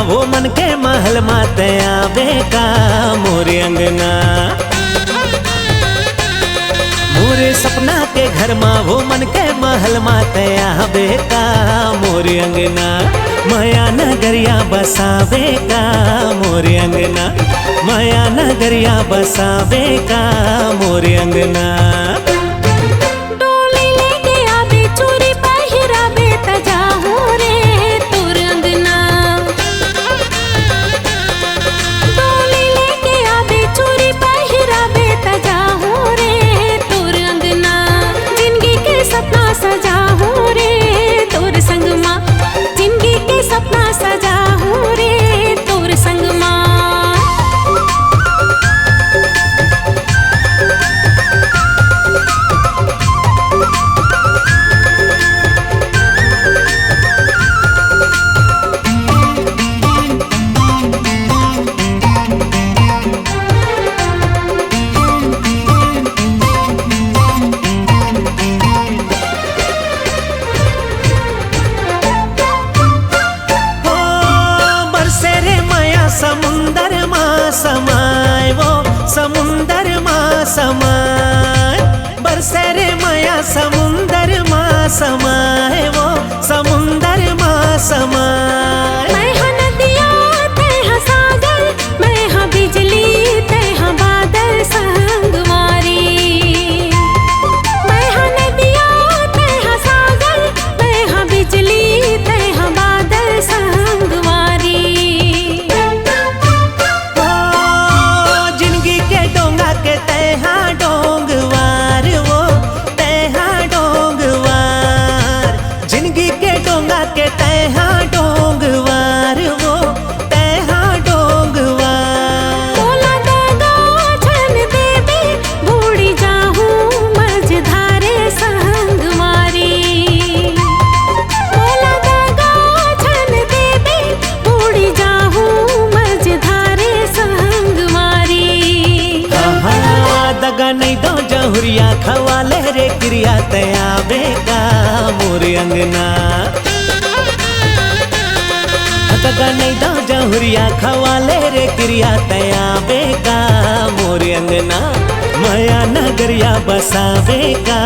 वो मन के महल माते आवे का मोरे अंगना। मोरे सपना के घर माँ वो मन के महल माते आवे का मोरे अंगना। माया नगरिया बसावे का मोरे अंगना। माया नगरिया बसावे का मोरे अंगना। समुंदर माँ समाए वो समुंदर माँ समाए। बरसे रे माया समुंदर माँ समाए वो समुंदर माँ समाए। मैं हाँ नदिया तै हाँ सागर, मैं हाँ बिजली तै हाँ बादल संगवारी। मैं हाँ नदिया तै हाँ सागर, मैं हाँ बिजली तै हाँ बादल संगवारी। नहीं दो जहुरिया खवाले रे क्रिया तयाबे का मोरे अंगना। दगा नहीं दो जहुरिया खवाले रे क्रिया तयाबे का मोरे अंगना। माया नगरिया बसावे का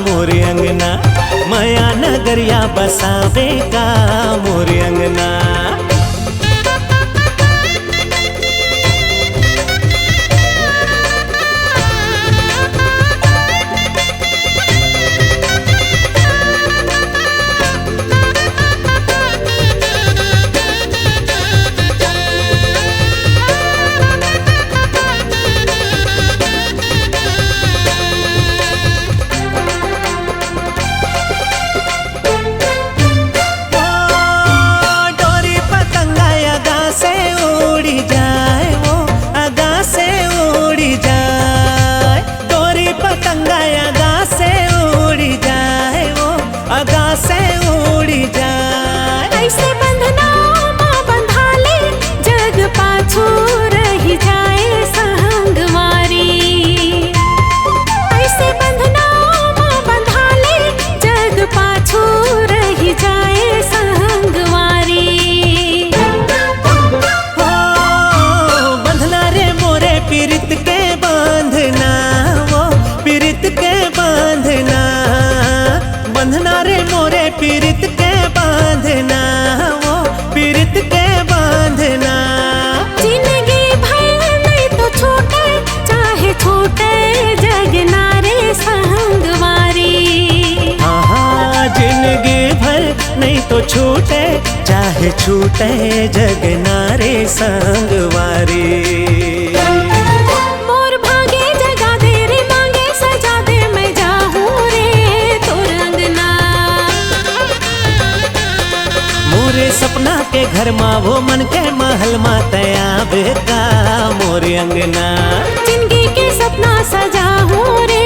मोरे अंगना। माया नगरिया बसावे का मोरे अंगना। से उड़ी जाए ऐसे बंधना माँ बंधा ले, जग पाछू रही जाए संगवारी। ऐसे बंधना माँ बंधा ले, जग पाछू रही जाए संगवारी। हो बंधना रे मोरे पीरित के बांधना, वो पीरित के बांधना। बंधना रे मोरे पीरित के बांधना, वो पीरित के बांधना। जिंदगी भर नहीं तो छूटे, चाहे छूटे जग नारे संगवारी। हाँ जिंदगी भर नहीं तो छूटे, चाहे छूटे जग नारे संगवारी। सपना के घर माँ वो मन के महल माँ तयाबे का मोरे अंगना। जिंदगी के सपना सजा हो रे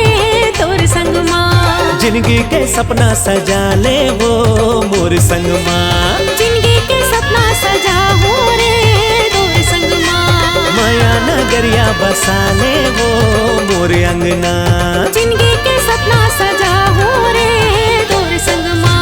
तोर संग माँ। जिंदगी के सपना सजा ले वो मोर संग माँ। जिंदगी के सपना सजा हो रे तोर संग माँ। माया नगरिया बसा ले वो मोर अंगना। जिंदगी के सपना सजा हो रे तोर संग माँ।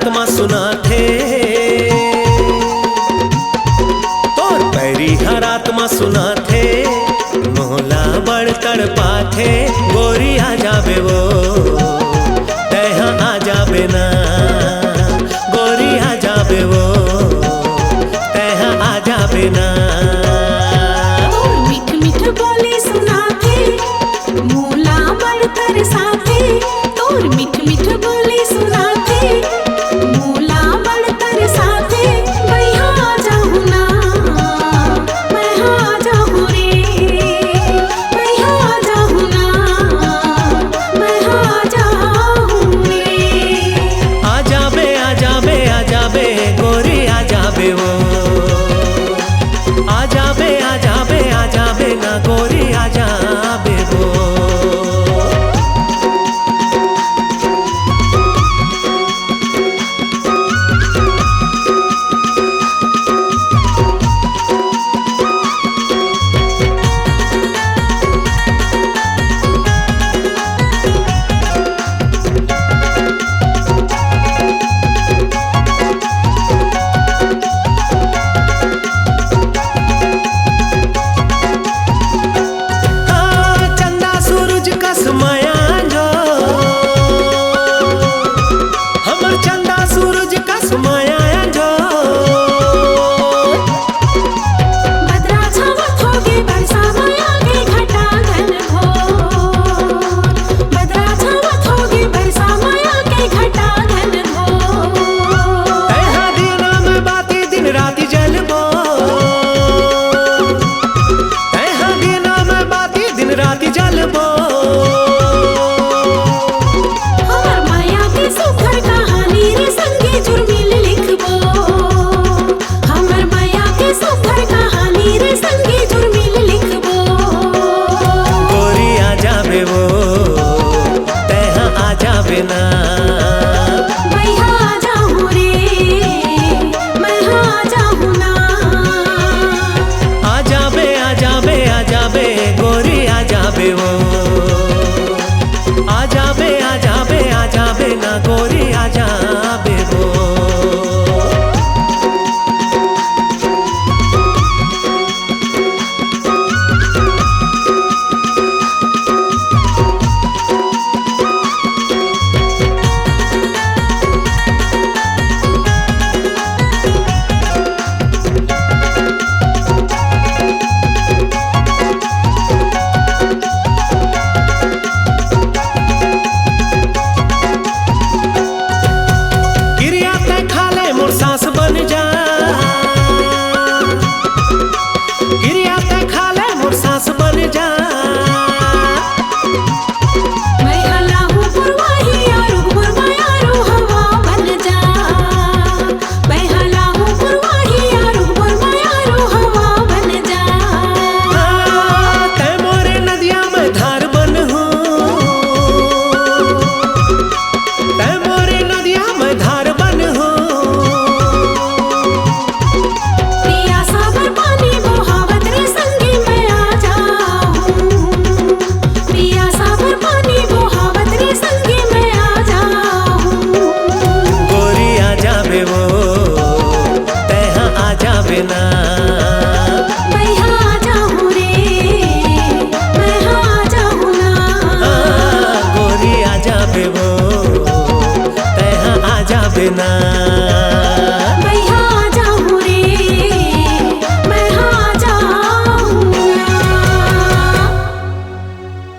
रात में सुना थे, तोर पैरी हर रात में सुना थे, मोहला बड़ तड़पा थे। गोरी आ जाबे वो तैहा आ जाबे ना, गोरी आ जाबे वो तैहा आ जाबे ना। मीठ मीठ बोली सुना थे, मोला बड़ तरसा थे। तोर मीठ मीठ बोली सुना थे, मोला बड़ तरसा थे। मैं आ जाऊँ ना, मैं आ जाऊँ रे, मैं आ जाऊँ ना, मैं आ जाऊँ रे। आ जाबे आ जाबे आ जाबे गोरी आ जाबे वो, आ जाबे आ जाबे आ जाबे ना गोरी आ जाबे वो। गोरी आ जाबे वो। ना।